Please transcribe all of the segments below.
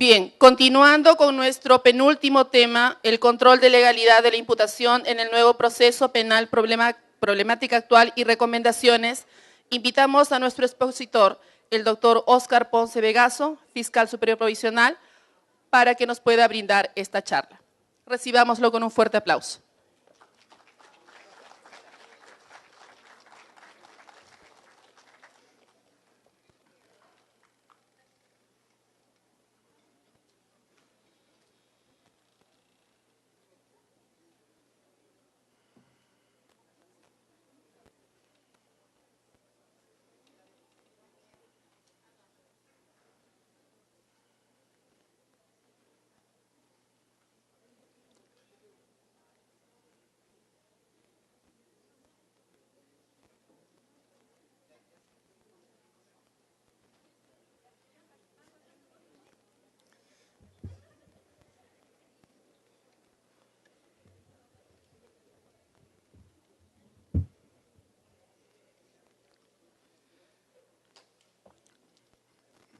Bien, continuando con nuestro penúltimo tema, el control de legalidad de la imputación en el nuevo proceso penal, problemática actual y recomendaciones, invitamos a nuestro expositor, el doctor Óscar Ponce Vegaso, fiscal superior provisional, para que nos pueda brindar esta charla. Recibámoslo con un fuerte aplauso.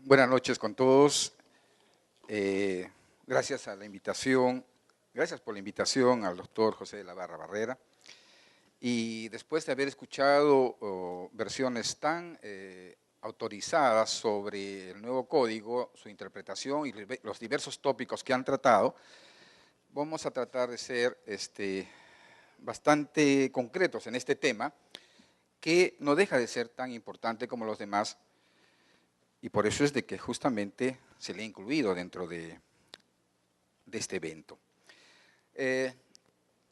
Buenas noches con todos. Gracias por la invitación al doctor José de la Barra Barrera. Y después de haber escuchado versiones tan autorizadas sobre el nuevo código, su interpretación y los diversos tópicos que han tratado, vamos a tratar de ser bastante concretos en este tema, que no deja de ser tan importante como los demás. Y por eso es de que justamente se le ha incluido dentro de este evento. El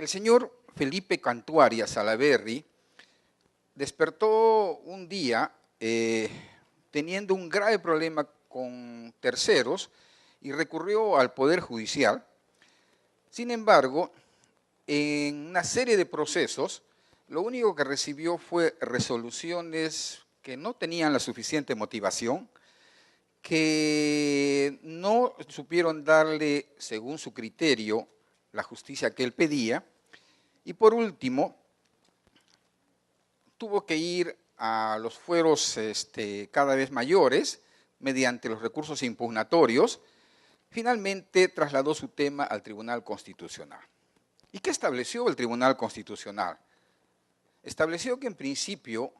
señor Felipe Cantuaria Salaverry despertó un día teniendo un grave problema con terceros y recurrió al Poder Judicial. Sin embargo, en una serie de procesos, lo único que recibió fue resoluciones que no tenían la suficiente motivación, que no supieron darle, según su criterio, la justicia que él pedía, y por último, tuvo que ir a los fueros cada vez mayores, mediante los recursos impugnatorios. Finalmente trasladó su tema al Tribunal Constitucional. ¿Y qué estableció el Tribunal Constitucional? Estableció que en principio,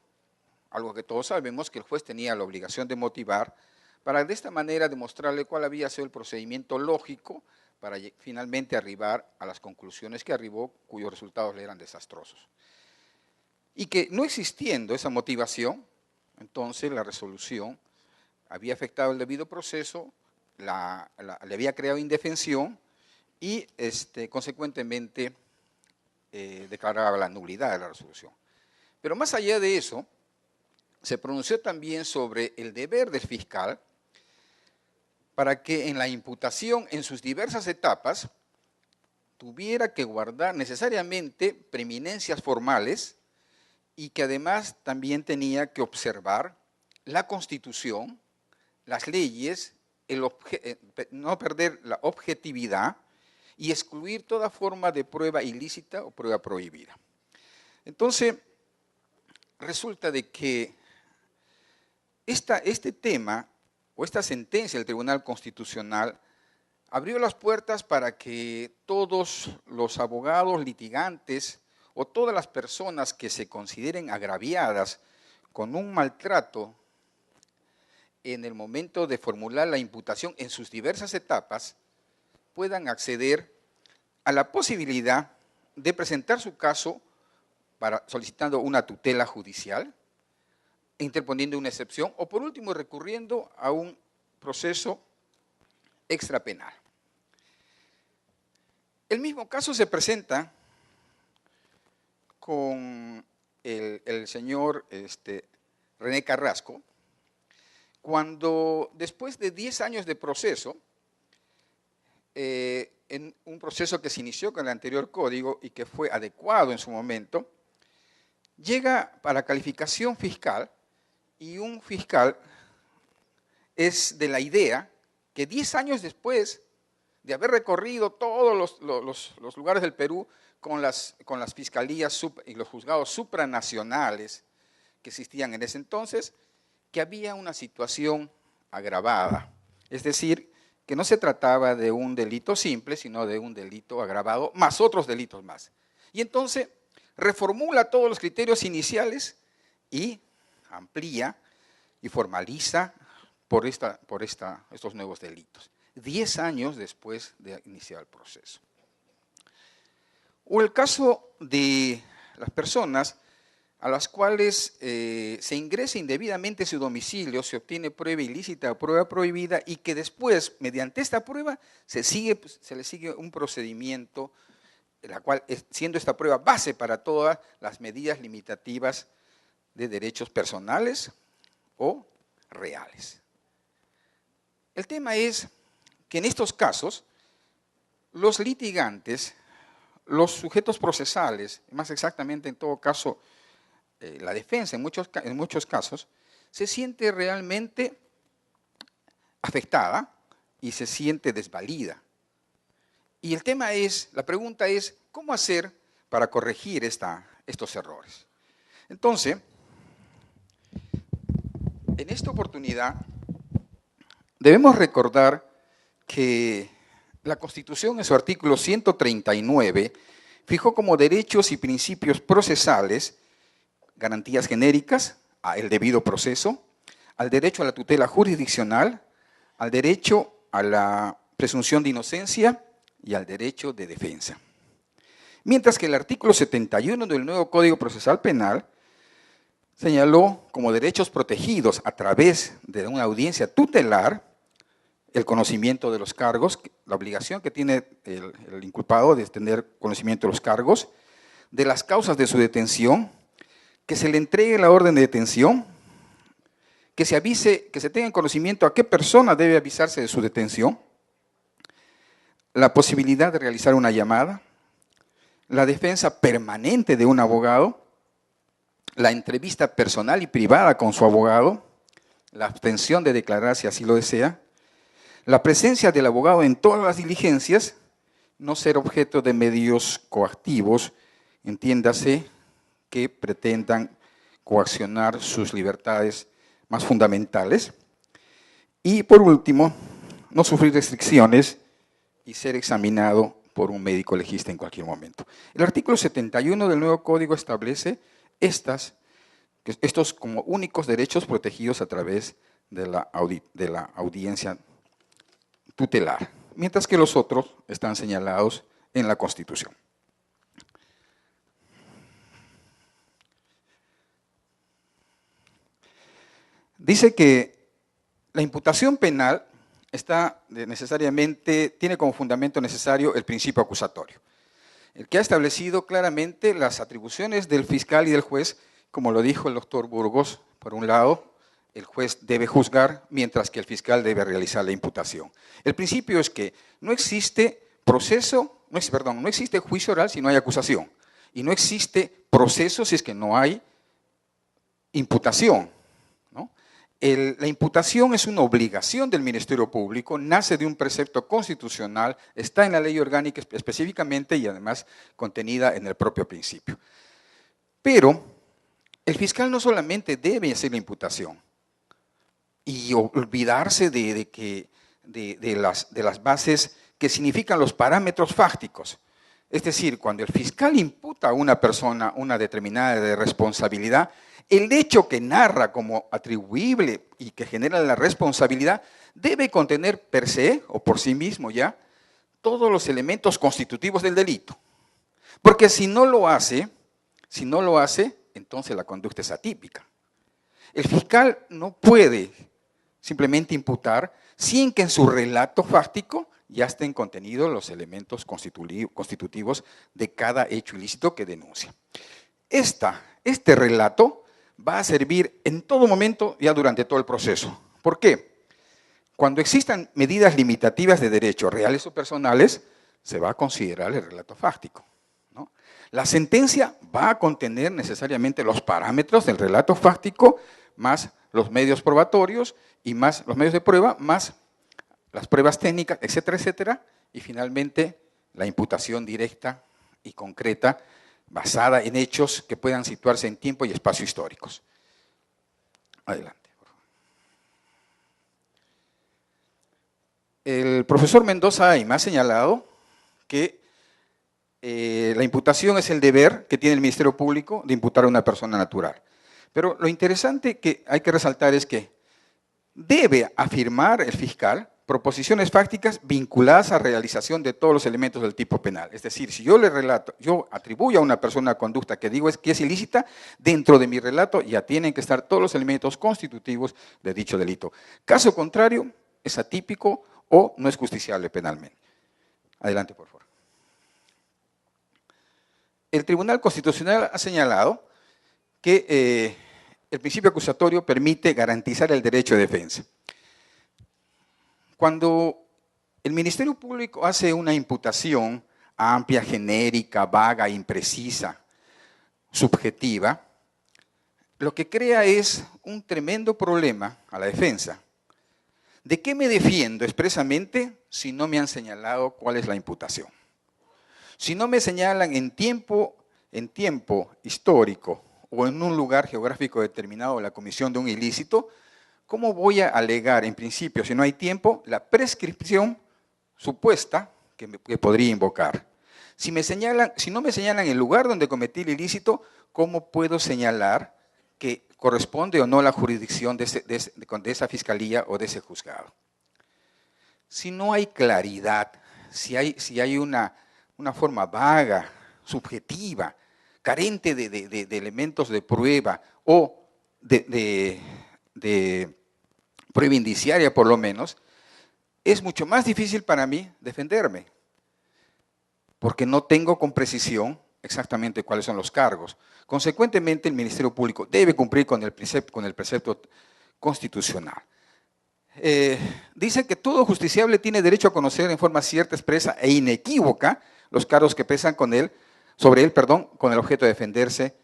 algo que todos sabemos, que el juez tenía la obligación de motivar, para de esta manera demostrarle cuál había sido el procedimiento lógico para finalmente arribar a las conclusiones que arribó, cuyos resultados le eran desastrosos. Y que no existiendo esa motivación, entonces la resolución había afectado el debido proceso, le había creado indefensión y consecuentemente declaraba la nulidad de la resolución. Pero más allá de eso, se pronunció también sobre el deber del fiscal para que en la imputación en sus diversas etapas tuviera que guardar necesariamente preeminencias formales y que además también tenía que observar la Constitución, las leyes, no perder la objetividad y excluir toda forma de prueba ilícita o prueba prohibida. Entonces, resulta de que este tema o esta sentencia del Tribunal Constitucional abrió las puertas para que todos los abogados litigantes o todas las personas que se consideren agraviadas con un maltrato en el momento de formular la imputación en sus diversas etapas, puedan acceder a la posibilidad de presentar su caso solicitando una tutela judicial, interponiendo una excepción o por último recurriendo a un proceso extrapenal. El mismo caso se presenta con el señor René Carrasco, cuando después de 10 años de proceso, en un proceso que se inició con el anterior código y que fue adecuado en su momento, llega para calificación fiscal y un fiscal es de la idea que 10 años después de haber recorrido todos los lugares del Perú con las fiscalías y los juzgados supranacionales que existían en ese entonces, que había una situación agravada. Es decir, que no se trataba de un delito simple, sino de un delito agravado, más otros delitos más. Y entonces reformula todos los criterios iniciales y amplía y formaliza por estos nuevos delitos, 10 años después de iniciar el proceso. O el caso de las personas a las cuales se ingresa indebidamente su domicilio, se obtiene prueba ilícita o prueba prohibida y que después, mediante esta prueba, se le sigue un procedimiento, la cual, siendo esta prueba base para todas las medidas limitativas de derechos personales o reales. El tema es que en estos casos, los litigantes, los sujetos procesales, más exactamente en todo caso, la defensa en muchos casos, se siente realmente afectada y se siente desvalida. Y el tema es, la pregunta es, ¿cómo hacer para corregir estos errores? Entonces, en esta oportunidad, debemos recordar que la Constitución en su artículo 139 fijó como derechos y principios procesales garantías genéricas al debido proceso, al derecho a la tutela jurisdiccional, al derecho a la presunción de inocencia y al derecho de defensa. Mientras que el artículo 71 del nuevo Código Procesal Penal señaló como derechos protegidos a través de una audiencia tutelar el conocimiento de los cargos, la obligación que tiene el inculpado de tener conocimiento de los cargos, de las causas de su detención, que se le entregue la orden de detención, que se avise, que se tenga en conocimiento a qué persona debe avisarse de su detención, la posibilidad de realizar una llamada, la defensa permanente de un abogado, la entrevista personal y privada con su abogado, la abstención de declarar si así lo desea, la presencia del abogado en todas las diligencias, no ser objeto de medios coactivos, entiéndase, que pretendan coaccionar sus libertades más fundamentales. Y por último, no sufrir restricciones y ser examinado por un médico legista en cualquier momento. El artículo 71 del nuevo Código establece estos como únicos derechos protegidos a través de la audiencia tutelar, mientras que los otros están señalados en la Constitución. Dice que la imputación penal tiene como fundamento necesario el principio acusatorio, el que ha establecido claramente las atribuciones del fiscal y del juez, como lo dijo el doctor Burgos. Por un lado, el juez debe juzgar, mientras que el fiscal debe realizar la imputación. El principio es que no existe no existe juicio oral si no hay acusación, y no existe proceso si es que no hay imputación. La imputación es una obligación del Ministerio Público, nace de un precepto constitucional, está en la ley orgánica específicamente y además contenida en el propio principio. Pero el fiscal no solamente debe hacer la imputación y olvidarse de las bases que significan los parámetros fácticos. Es decir, cuando el fiscal imputa a una persona una determinada responsabilidad, el hecho que narra como atribuible y que genera la responsabilidad debe contener per se o por sí mismo ya todos los elementos constitutivos del delito. Porque si no lo hace, entonces la conducta es atípica. El fiscal no puede simplemente imputar sin que en su relato fáctico ya estén contenidos los elementos constitutivos de cada hecho ilícito que denuncia. Este relato va a servir en todo momento, ya durante todo el proceso. ¿Por qué? Cuando existan medidas limitativas de derechos reales o personales, se va a considerar el relato fáctico, ¿no? La sentencia va a contener necesariamente los parámetros del relato fáctico, más los medios probatorios y más los medios de prueba, más las pruebas técnicas, etcétera, etcétera, y finalmente la imputación directa y concreta basada en hechos que puedan situarse en tiempo y espacio históricos. Adelante. El profesor Mendoza me ha señalado que la imputación es el deber que tiene el Ministerio Público de imputar a una persona natural. Pero lo interesante que hay que resaltar es que debe afirmar el fiscal proposiciones fácticas vinculadas a realización de todos los elementos del tipo penal. Es decir, si yo le relato, yo atribuyo a una persona una conducta que digo que es ilícita, dentro de mi relato ya tienen que estar todos los elementos constitutivos de dicho delito. Caso contrario, es atípico o no es justiciable penalmente. Adelante, por favor. El Tribunal Constitucional ha señalado que el principio acusatorio permite garantizar el derecho de defensa. Cuando el Ministerio Público hace una imputación amplia, genérica, vaga, imprecisa, subjetiva, lo que crea es un tremendo problema a la defensa. ¿De qué me defiendo expresamente si no me han señalado cuál es la imputación? Si no me señalan en tiempo histórico o en un lugar geográfico determinado la comisión de un ilícito, ¿cómo voy a alegar, en principio, si no hay tiempo, la prescripción supuesta que podría invocar? Si no me señalan el lugar donde cometí el ilícito, ¿cómo puedo señalar que corresponde o no la jurisdicción de esa fiscalía o de ese juzgado? Si no hay claridad, si hay una forma vaga, subjetiva, carente de elementos de prueba o de prueba indiciaria por lo menos, es mucho más difícil para mí defenderme, porque no tengo con precisión exactamente cuáles son los cargos. Consecuentemente, el Ministerio Público debe cumplir con el precepto constitucional. Dice que todo justiciable tiene derecho a conocer en forma cierta, expresa e inequívoca los cargos que pesan sobre él, con el objeto de defenderse,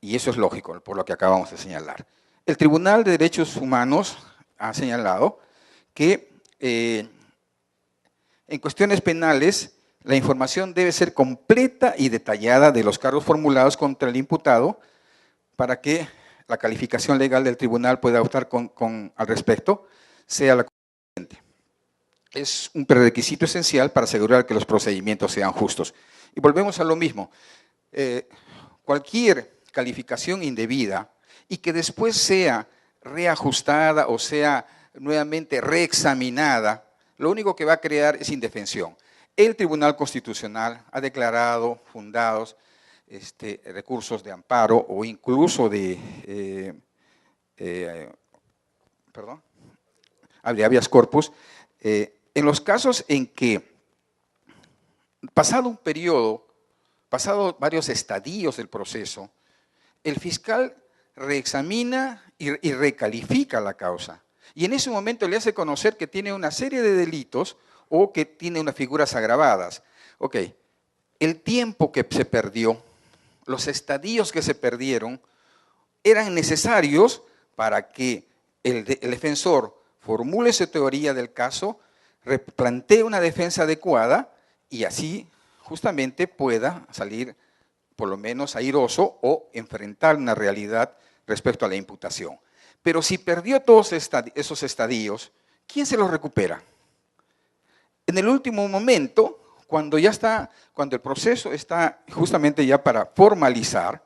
y eso es lógico, por lo que acabamos de señalar. El Tribunal de Derechos Humanos ha señalado que en cuestiones penales la información debe ser completa y detallada de los cargos formulados contra el imputado para que la calificación legal del tribunal pueda optar al respecto sea la correspondiente. Es un prerequisito esencial para asegurar que los procedimientos sean justos. Y volvemos a lo mismo. Cualquier calificación indebida y que después sea reajustada o sea nuevamente reexaminada, lo único que va a crear es indefensión. El Tribunal Constitucional ha declarado fundados recursos de amparo o incluso de habeas corpus, en los casos en que, pasado un periodo, pasado varios estadios del proceso, el fiscal reexamina y recalifica la causa. Y en ese momento le hace conocer que tiene una serie de delitos o que tiene unas figuras agravadas. Ok, el tiempo que se perdió, los estadios que se perdieron, eran necesarios para que el defensor formule su teoría del caso, replantee una defensa adecuada y así justamente pueda salir por lo menos airoso o enfrentar una realidad respecto a la imputación. Pero si perdió todos esos estadios, ¿quién se los recupera? En el último momento, cuando el proceso está justamente ya para formalizar,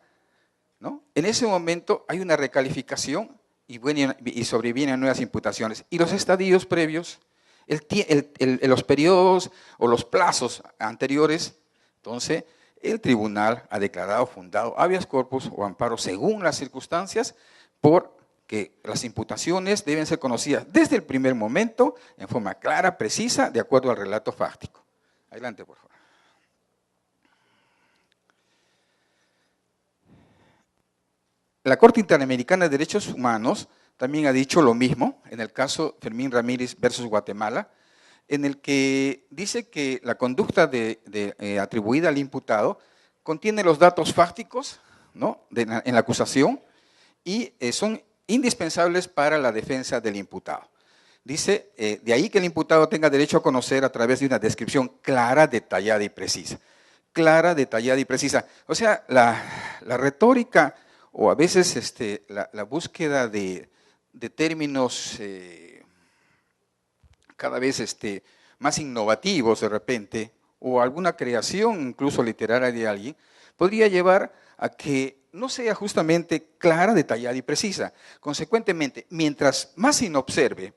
¿no? En ese momento hay una recalificación y sobrevienen nuevas imputaciones. Y los estadios previos, los periodos o los plazos anteriores, entonces el tribunal ha declarado fundado habeas corpus o amparo según las circunstancias, porque las imputaciones deben ser conocidas desde el primer momento en forma clara, precisa, de acuerdo al relato fáctico. Adelante, por favor. La Corte Interamericana de Derechos Humanos también ha dicho lo mismo en el caso Fermín Ramírez versus Guatemala, en el que dice que la conducta atribuida al imputado contiene los datos fácticos, ¿no?, en la acusación y son indispensables para la defensa del imputado. Dice, de ahí que el imputado tenga derecho a conocer a través de una descripción clara, detallada y precisa. Clara, detallada y precisa. O sea, la retórica o a veces la búsqueda de términos cada vez más innovativos de repente, o alguna creación incluso literaria de alguien, podría llevar a que no sea justamente clara, detallada y precisa. Consecuentemente, mientras más se observe,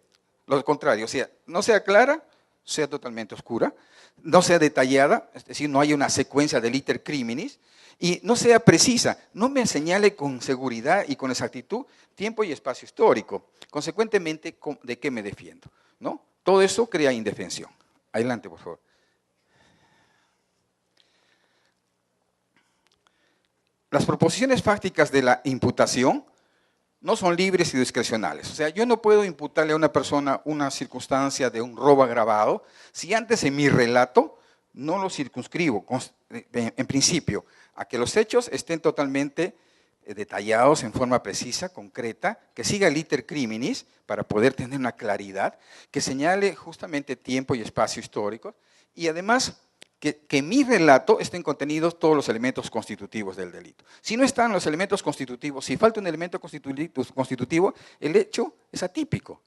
lo contrario, o sea, no sea clara, sea totalmente oscura, no sea detallada, es decir, no haya una secuencia de liter criminis, y no sea precisa, no me señale con seguridad y con exactitud tiempo y espacio histórico. Consecuentemente, ¿de qué me defiendo? ¿No? Todo eso crea indefensión. Adelante, por favor. Las proposiciones fácticas de la imputación no son libres y discrecionales. O sea, yo no puedo imputarle a una persona una circunstancia de un robo agravado si antes en mi relato no lo circunscribo, en principio, a que los hechos estén totalmente detallados en forma precisa, concreta, que siga el iter criminis para poder tener una claridad, que señale justamente tiempo y espacio histórico, y además que en mi relato estén contenidos todos los elementos constitutivos del delito. Si no están los elementos constitutivos, si falta un elemento constitutivo, el hecho es atípico.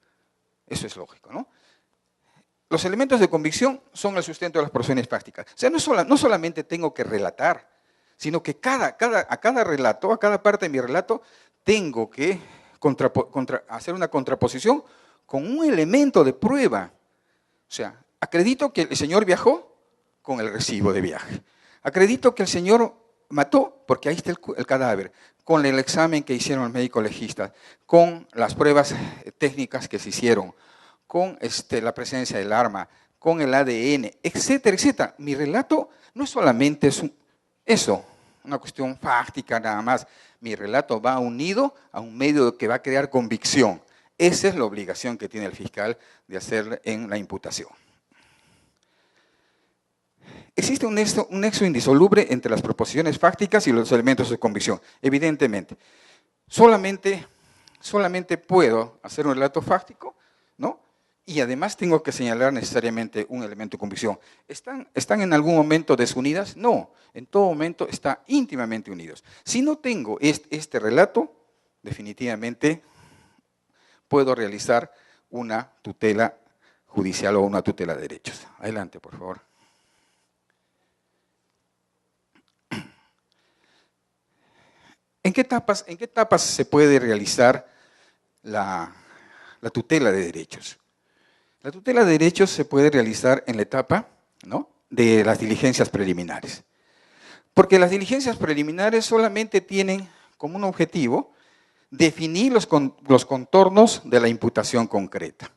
Eso es lógico, ¿no? Los elementos de convicción son el sustento de las proposiciones fácticas. O sea, no solamente tengo que relatar, sino que a cada relato, a cada parte de mi relato, tengo que hacer una contraposición con un elemento de prueba. O sea, acredito que el señor viajó con el recibo de viaje. Acredito que el señor mató, porque ahí está el cadáver, con el examen que hicieron los médicos legistas, con las pruebas técnicas que se hicieron, con la presencia del arma, con el ADN, etcétera, etcétera. Mi relato no solamente es una cuestión fáctica nada más. Mi relato va unido a un medio que va a crear convicción. Esa es la obligación que tiene el fiscal de hacer en la imputación. Existe un nexo indisoluble entre las proposiciones fácticas y los elementos de convicción, evidentemente. Solamente puedo hacer un relato fáctico, ¿no? Y además tengo que señalar necesariamente un elemento de convicción. ¿Están en algún momento desunidas? No, en todo momento están íntimamente unidos. Si no tengo este relato, definitivamente puedo realizar una tutela judicial o una tutela de derechos. Adelante, por favor. ¿En qué etapas se puede realizar la tutela de derechos? La tutela de derechos se puede realizar en la etapa, ¿no?, de las diligencias preliminares. Porque las diligencias preliminares solamente tienen como un objetivo definir los contornos de la imputación concreta.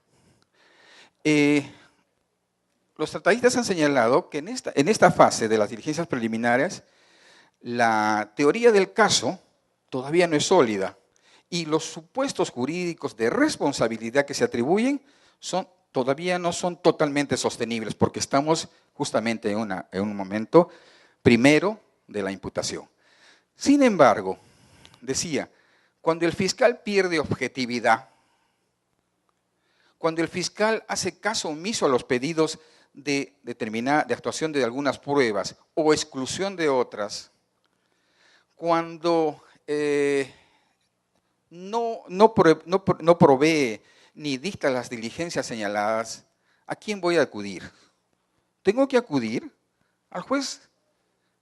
Los tratadistas han señalado que en esta fase de las diligencias preliminares, la teoría del caso todavía no es sólida y los supuestos jurídicos de responsabilidad que se atribuyen todavía no son totalmente sostenibles porque estamos justamente en un momento primero de la imputación. Sin embargo, decía, cuando el fiscal pierde objetividad, cuando el fiscal hace caso omiso a los pedidos de actuación de algunas pruebas o exclusión de otras, cuando no provee ni dicta las diligencias señaladas, ¿a quién voy a acudir? Tengo que acudir al juez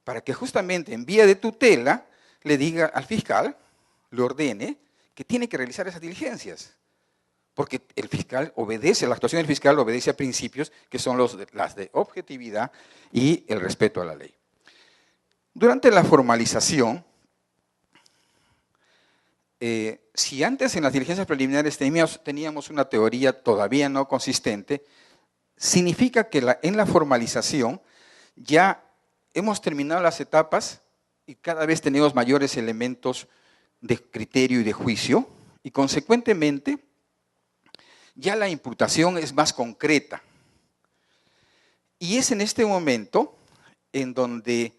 para que justamente en vía de tutela le diga al fiscal, le ordene que tiene que realizar esas diligencias. Porque el fiscal la actuación del fiscal obedece a principios que son las de objetividad y el respeto a la ley. Durante la formalización, si antes en las diligencias preliminares teníamos una teoría todavía no consistente, significa que en la formalización ya hemos terminado las etapas y cada vez tenemos mayores elementos de criterio y de juicio y consecuentemente ya la imputación es más concreta. Y es en este momento en donde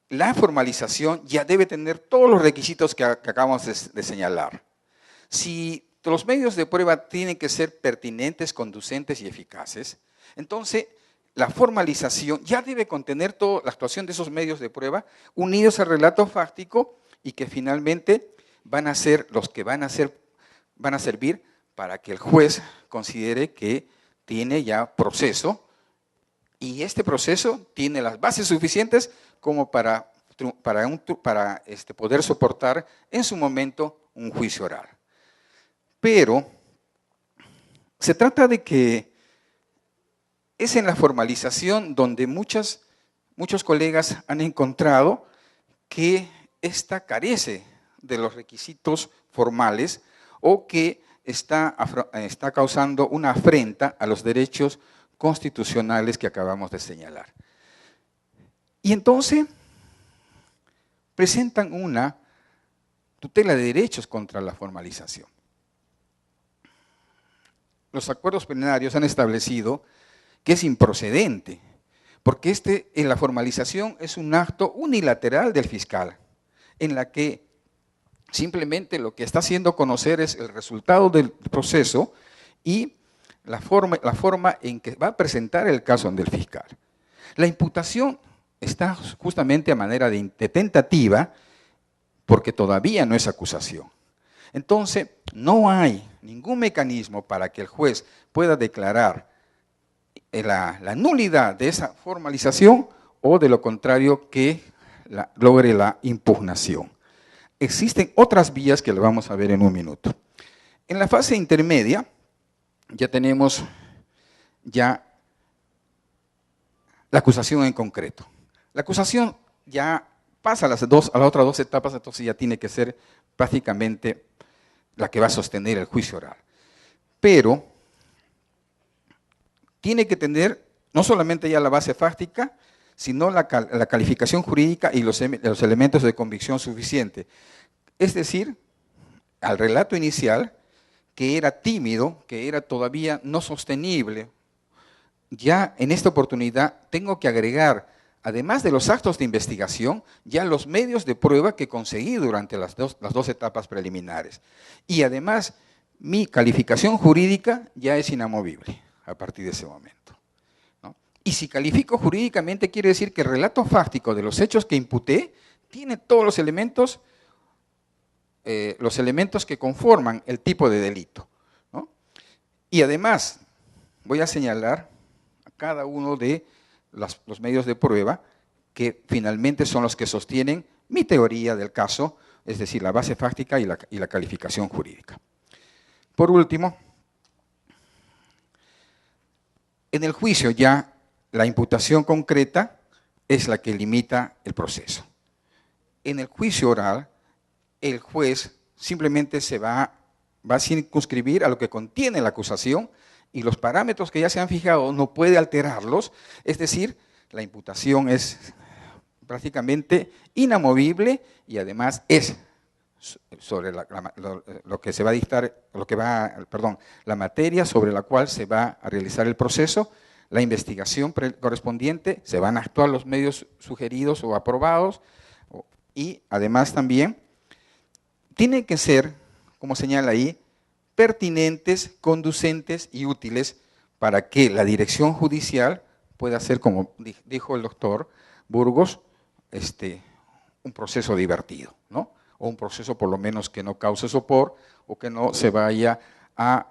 la formalización ya debe tener todos los requisitos que acabamos de señalar. Si los medios de prueba tienen que ser pertinentes, conducentes y eficaces, entonces la formalización ya debe contener toda la actuación de esos medios de prueba unidos al relato fáctico y que finalmente van a ser los que van a servir para que el juez considere que tiene ya proceso, y este proceso tiene las bases suficientes como para poder soportar en su momento un juicio oral. Pero se trata de que es en la formalización donde muchos colegas han encontrado que ésta carece de los requisitos formales o que está causando una afrenta a los derechos constitucionales que acabamos de señalar. Y entonces presentan una tutela de derechos contra la formalización. Los acuerdos plenarios han establecido que es improcedente, porque la formalización es un acto unilateral del fiscal, en la que simplemente lo que está haciendo conocer es el resultado del proceso y la forma en que va a presentar el caso ante el fiscal. La imputación está justamente a manera de tentativa porque todavía no es acusación. Entonces, no hay ningún mecanismo para que el juez pueda declarar la nulidad de esa formalización o de lo contrario que logre la impugnación. Existen otras vías que lo vamos a ver en un minuto. En la fase intermedia ya tenemos la acusación en concreto. La acusación ya pasa a las otras dos etapas, entonces ya tiene que ser prácticamente la que va a sostener el juicio oral. Pero tiene que tener no solamente ya la base fáctica, sino la calificación jurídica y los elementos de convicción suficiente. Es decir, al relato inicial, que era tímido, que era todavía no sostenible, ya en esta oportunidad tengo que agregar, además de los actos de investigación, ya los medios de prueba que conseguí durante las dos etapas preliminares. Y además, mi calificación jurídica ya es inamovible a partir de ese momento, ¿no? Y si califico jurídicamente, quiere decir que el relato fáctico de los hechos que imputé tiene todos los elementos que conforman el tipo de delito, ¿no? Y además, voy a señalar a cada uno de los medios de prueba que finalmente son los que sostienen mi teoría del caso, es decir, la base fáctica y la calificación jurídica. Por último, en el juicio ya la imputación concreta es la que limita el proceso. En el juicio oral, el juez simplemente se va a circunscribir a lo que contiene la acusación y los parámetros que ya se han fijado no puede alterarlos, es decir, la imputación es prácticamente inamovible y además es sobre lo que se va a dictar, la materia sobre la cual se va a realizar el proceso, la investigación correspondiente, se van a actuar los medios sugeridos o aprobados y además también tienen que ser, como señala ahí, pertinentes, conducentes y útiles para que la dirección judicial pueda ser, como dijo el doctor Burgos, un proceso divertido, ¿no? O un proceso por lo menos que no cause sopor o que no se vaya a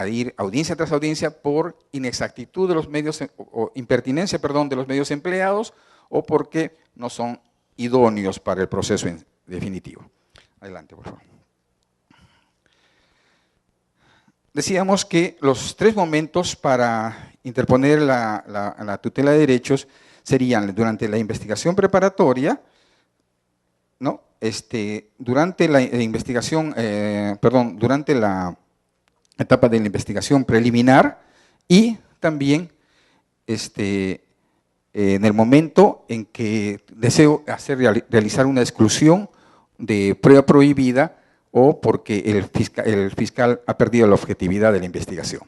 ir audiencia tras audiencia por inexactitud de los medios o impertinencia, de los medios empleados o porque no son idóneos para el proceso definitivo. Adelante, por favor. Decíamos que los tres momentos para interponer la tutela de derechos serían durante la investigación preparatoria, ¿no? Durante la investigación, durante la etapa de la investigación preliminar y también en el momento en que deseo realizar una exclusión de prueba prohibida o porque el fiscal ha perdido la objetividad de la investigación.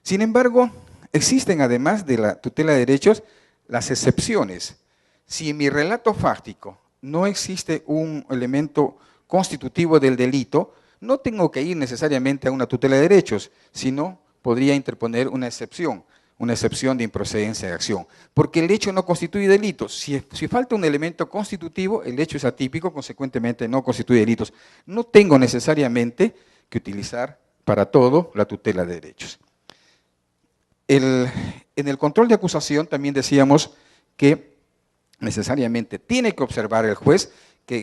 Sin embargo, existen además de la tutela de derechos las excepciones. Si en mi relato fáctico no existe un elemento constitutivo del delito, no tengo que ir necesariamente a una tutela de derechos, sino podría interponer una excepción de improcedencia de acción, porque el hecho no constituye delitos. Si falta un elemento constitutivo, el hecho es atípico, consecuentemente no constituye delitos. No tengo necesariamente que utilizar para todo la tutela de derechos. En el control de acusación también decíamos que necesariamente tiene que observar el juez que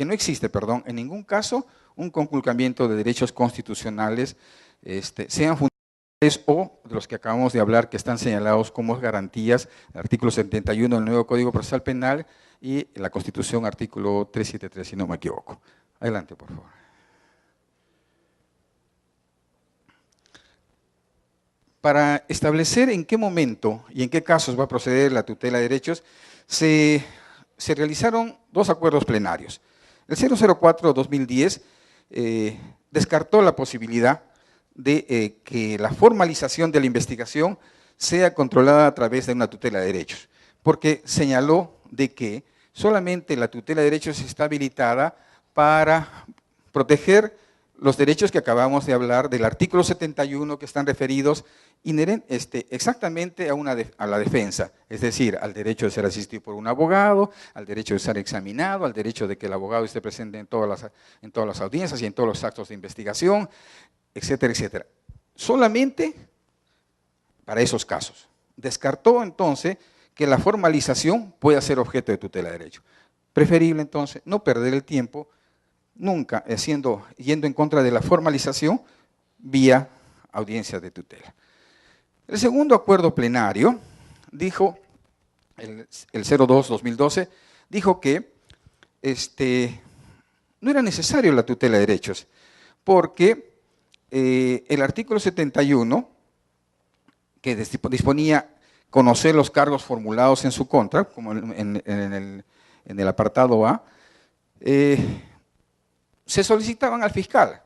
no existe, en ningún caso un conculcamiento de derechos constitucionales, sean fundamentales o de los que acabamos de hablar, que están señalados como garantías, el artículo 71 del nuevo Código Procesal Penal y la Constitución, artículo 373, si no me equivoco. Adelante, por favor. Para establecer en qué momento y en qué casos va a proceder la tutela de derechos, se realizaron dos acuerdos plenarios. El 004-2010 descartó la posibilidad de que la formalización de la investigación sea controlada a través de una tutela de derechos, porque señaló de que solamente la tutela de derechos está habilitada para proteger los derechos que acabamos de hablar del artículo 71, que están referidos exactamente a la defensa, es decir, al derecho de ser asistido por un abogado, al derecho de ser examinado, al derecho de que el abogado esté presente en todas las audiencias y en todos los actos de investigación, etcétera, etcétera. Solamente para esos casos. Descartó entonces que la formalización pueda ser objeto de tutela de derecho. Preferible entonces no perder el tiempo nunca yendo en contra de la formalización vía audiencia de tutela. El segundo acuerdo plenario dijo, el 02-2012, dijo que no era necesario la tutela de derechos, porque el artículo 71, que disponía conocer los cargos formulados en su contra, como en el apartado A, se solicitaban al fiscal.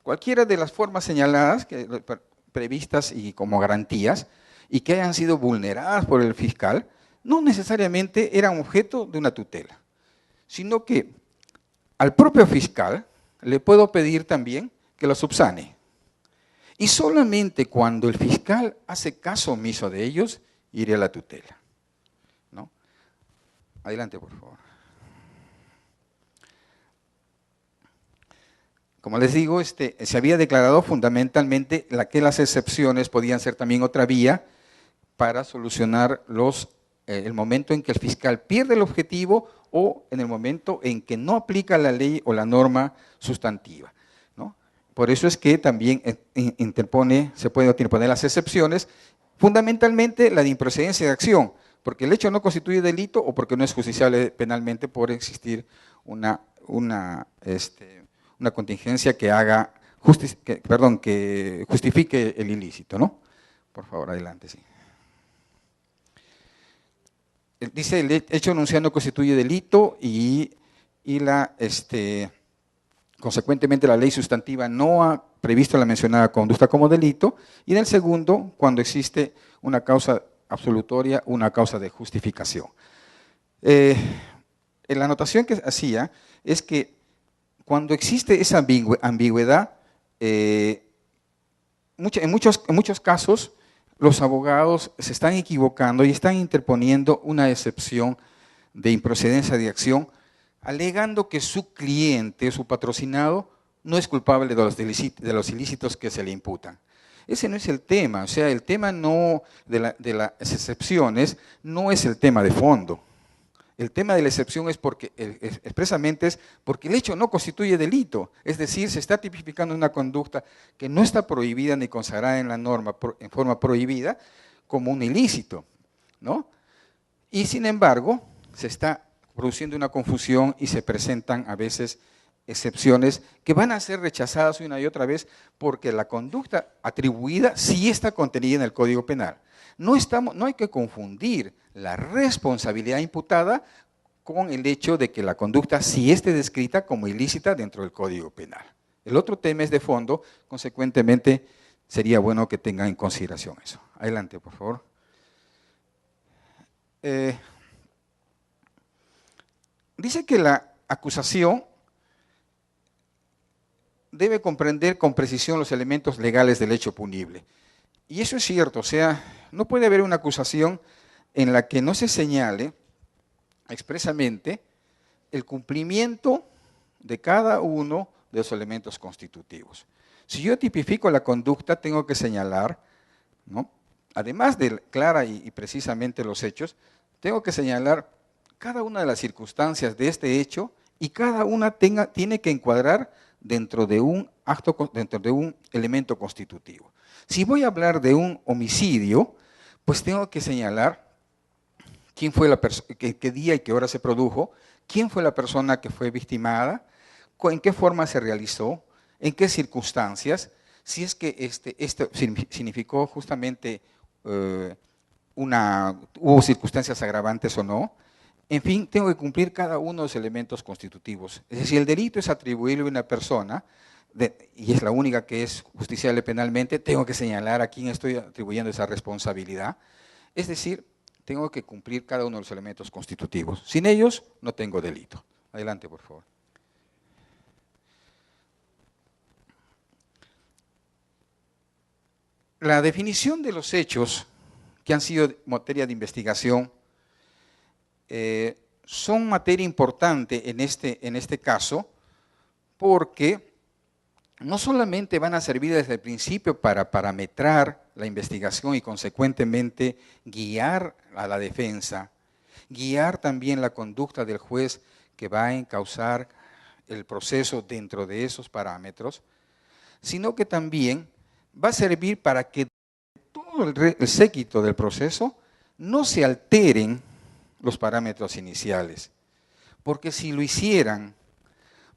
Cualquiera de las formas señaladas, previstas y como garantías, y que hayan sido vulneradas por el fiscal, no necesariamente eran objeto de una tutela, sino que al propio fiscal le puedo pedir también que lo subsane. Y solamente cuando el fiscal hace caso omiso de ellos, iré a la tutela, ¿no? Adelante, por favor. Como les digo, se había declarado fundamentalmente que las excepciones podían ser también otra vía para solucionar el momento en que el fiscal pierde el objetivo o en el momento en que no aplica la ley o la norma sustantiva, ¿no? Por eso es que también se pueden interponer las excepciones, fundamentalmente la de improcedencia de acción, porque el hecho no constituye delito o porque no es justiciable penalmente por existir una contingencia que justifique el ilícito, ¿no? Por favor, adelante, sí. Dice, el hecho enunciado no constituye delito y consecuentemente la ley sustantiva no ha previsto la mencionada conducta como delito, y en el segundo, cuando existe una causa absolutoria, una causa de justificación. La anotación que hacía es que cuando existe esa ambigüedad, en muchos casos los abogados se están equivocando y están interponiendo una excepción de improcedencia de acción, alegando que su cliente, su patrocinado, no es culpable de los ilícitos que se le imputan. Ese no es el tema, o sea, el tema de las excepciones no es el tema de fondo. El tema de la excepción expresamente es porque el hecho no constituye delito, es decir, se está tipificando una conducta que no está prohibida ni consagrada en la norma en forma prohibida como un ilícito, ¿no? Y sin embargo, se está produciendo una confusión y se presentan a veces excepciones que van a ser rechazadas una y otra vez porque la conducta atribuida sí está contenida en el Código Penal. No hay que confundir la responsabilidad imputada con el hecho de que la conducta sí esté descrita como ilícita dentro del Código Penal. El otro tema es de fondo, consecuentemente sería bueno que tengan en consideración eso. Adelante, por favor. Dice que la acusación debe comprender con precisión los elementos legales del hecho punible. Y eso es cierto, o sea, no puede haber una acusación en la que no se señale expresamente el cumplimiento de cada uno de los elementos constitutivos. Si yo tipifico la conducta, tengo que señalar ¿no? Además de clara y precisamente los hechos, tengo que señalar cada una de las circunstancias de este hecho y cada una tiene que encuadrar dentro de un elemento constitutivo. Si voy a hablar de un homicidio, pues tengo que señalar quién fue qué día y qué hora se produjo, quién fue la persona que fue victimada, en qué forma se realizó, en qué circunstancias, si es que esto significó justamente hubo circunstancias agravantes o no. En fin, tengo que cumplir cada uno de los elementos constitutivos. Es decir, si el delito es atribuible a una persona, y es la única que es justiciable penalmente, tengo que señalar a quién estoy atribuyendo esa responsabilidad. Es decir, tengo que cumplir cada uno de los elementos constitutivos. Sin ellos, no tengo delito. Adelante, por favor. La definición de los hechos que han sido materia de investigación son materia importante en este caso, porque no solamente van a servir desde el principio para parametrar la investigación y consecuentemente guiar a la defensa, guiar también la conducta del juez que va a encauzar el proceso dentro de esos parámetros, sino que también va a servir para que todo el séquito del proceso no se alteren los parámetros iniciales, porque si lo hicieran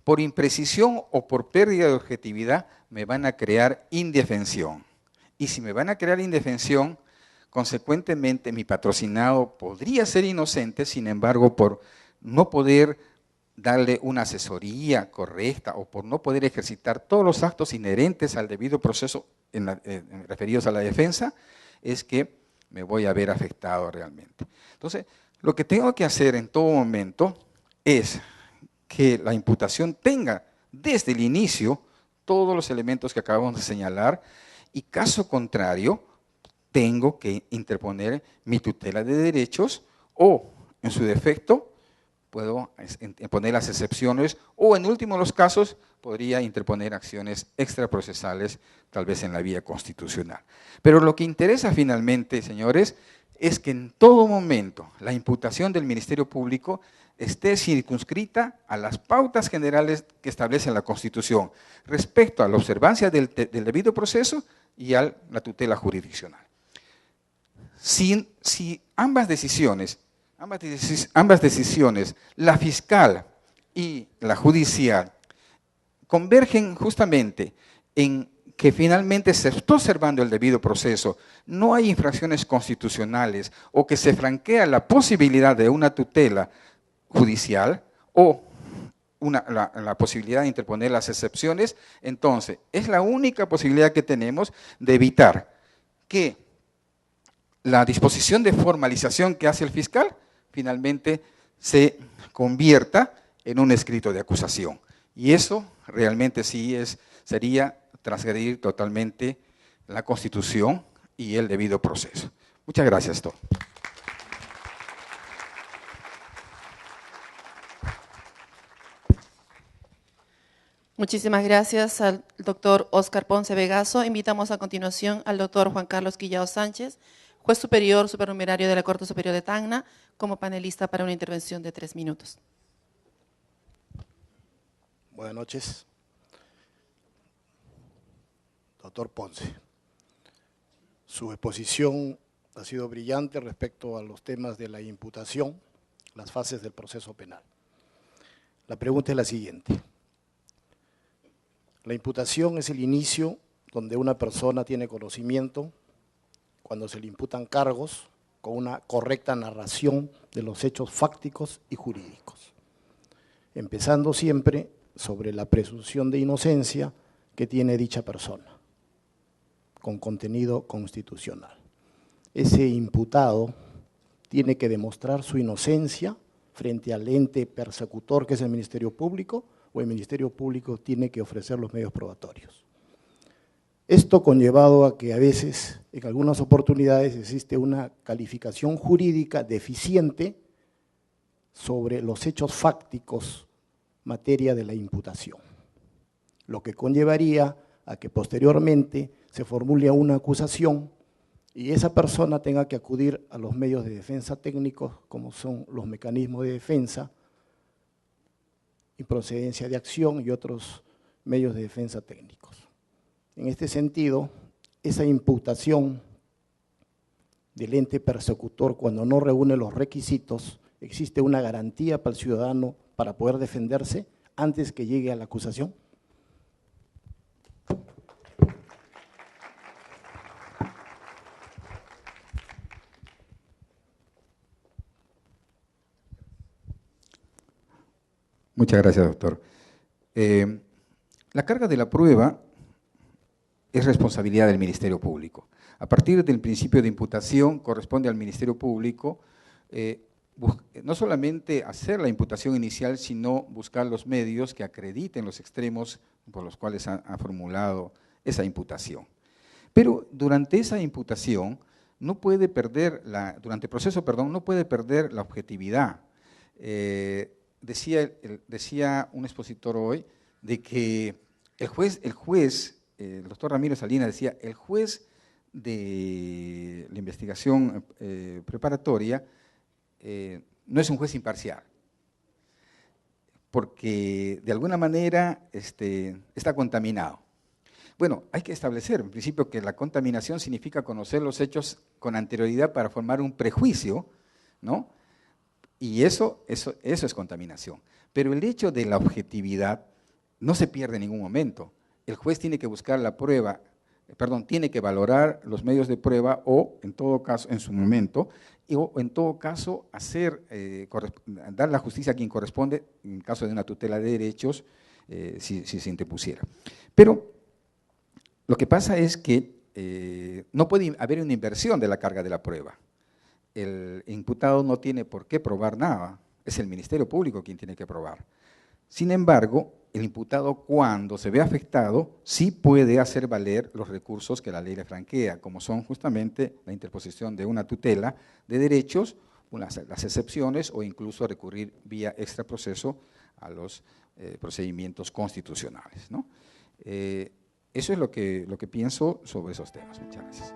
por imprecisión o por pérdida de objetividad, me van a crear indefensión. Y si me van a crear indefensión, consecuentemente mi patrocinado podría ser inocente, sin embargo, por no poder darle una asesoría correcta o por no poder ejercitar todos los actos inherentes al debido proceso referidos a la defensa, es que me voy a ver afectado realmente. Entonces, lo que tengo que hacer en todo momento es que la imputación tenga desde el inicio todos los elementos que acabamos de señalar y caso contrario, tengo que interponer mi tutela de derechos o, en su defecto, puedo imponer las excepciones o, en último de los casos, podría interponer acciones extraprocesales, tal vez en la vía constitucional. Pero lo que interesa finalmente, señores, es que en todo momento la imputación del Ministerio Público esté circunscrita a las pautas generales que establece la Constitución respecto a la observancia del debido proceso y a la tutela jurisdiccional. Si ambas decisiones, la fiscal y la judicial, convergen justamente en que finalmente se está observando el debido proceso, no hay infracciones constitucionales o que se franquea la posibilidad de una tutela judicial o la posibilidad de interponer las excepciones, entonces es la única posibilidad que tenemos de evitar que la disposición de formalización que hace el fiscal finalmente se convierta en un escrito de acusación. Y eso realmente sí sería transgredir totalmente la Constitución y el debido proceso. Muchas gracias, Tom. Muchísimas gracias al doctor Óscar Ponce Vegaso. Invitamos a continuación al doctor Juan Carlos Quillao Sánchez, juez superior supernumerario de la Corte Superior de Tacna, como panelista para una intervención de 3 minutos. Buenas noches. Doctor Ponce, su exposición ha sido brillante respecto a los temas de la imputación, las fases del proceso penal. La pregunta es la siguiente. La imputación es el inicio donde una persona tiene conocimiento cuando se le imputan cargos con una correcta narración de los hechos fácticos y jurídicos, empezando siempre sobre la presunción de inocencia que tiene dicha persona, con contenido constitucional. Ese imputado tiene que demostrar su inocencia frente al ente persecutor que es el Ministerio Público, o el Ministerio Público tiene que ofrecer los medios probatorios. Esto conllevado a que a veces, en algunas oportunidades, existe una calificación jurídica deficiente sobre los hechos fácticos materia de la imputación, lo que conllevaría a que posteriormente se formule una acusación y esa persona tenga que acudir a los medios de defensa técnicos, como son los mecanismos de defensa, improcedencia de acción y otros medios de defensa técnicos. En este sentido, esa imputación del ente persecutor, cuando no reúne los requisitos, existe una garantía para el ciudadano para poder defenderse antes que llegue a la acusación. Muchas gracias, doctor. La carga de la prueba es responsabilidad del Ministerio Público. A partir del principio de imputación corresponde al Ministerio Público no solamente hacer la imputación inicial, sino buscar los medios que acrediten los extremos por los cuales ha formulado esa imputación. Pero durante esa imputación no puede perder, durante el proceso, perdón, no puede perder la objetividad. Decía un expositor hoy de que el doctor Ramiro Salinas decía, el juez de la investigación preparatoria no es un juez imparcial, porque de alguna manera está contaminado. Bueno, hay que establecer en principio que la contaminación significa conocer los hechos con anterioridad para formar un prejuicio, ¿no? Y eso es contaminación. Pero el hecho de la objetividad no se pierde en ningún momento. El juez tiene que buscar la prueba, tiene que valorar los medios de prueba o, en todo caso, en su momento, o en todo caso, dar la justicia a quien corresponde, en caso de una tutela de derechos, si se interpusiera. Pero lo que pasa es que no puede haber una inversión de la carga de la prueba. El imputado no tiene por qué probar nada, es el Ministerio Público quien tiene que probar. Sin embargo, el imputado, cuando se ve afectado, sí puede hacer valer los recursos que la ley le franquea, como son justamente la interposición de una tutela de derechos, las excepciones o incluso recurrir vía extraproceso a los procedimientos constitucionales, ¿no? Eso es lo que pienso sobre esos temas. Muchas gracias.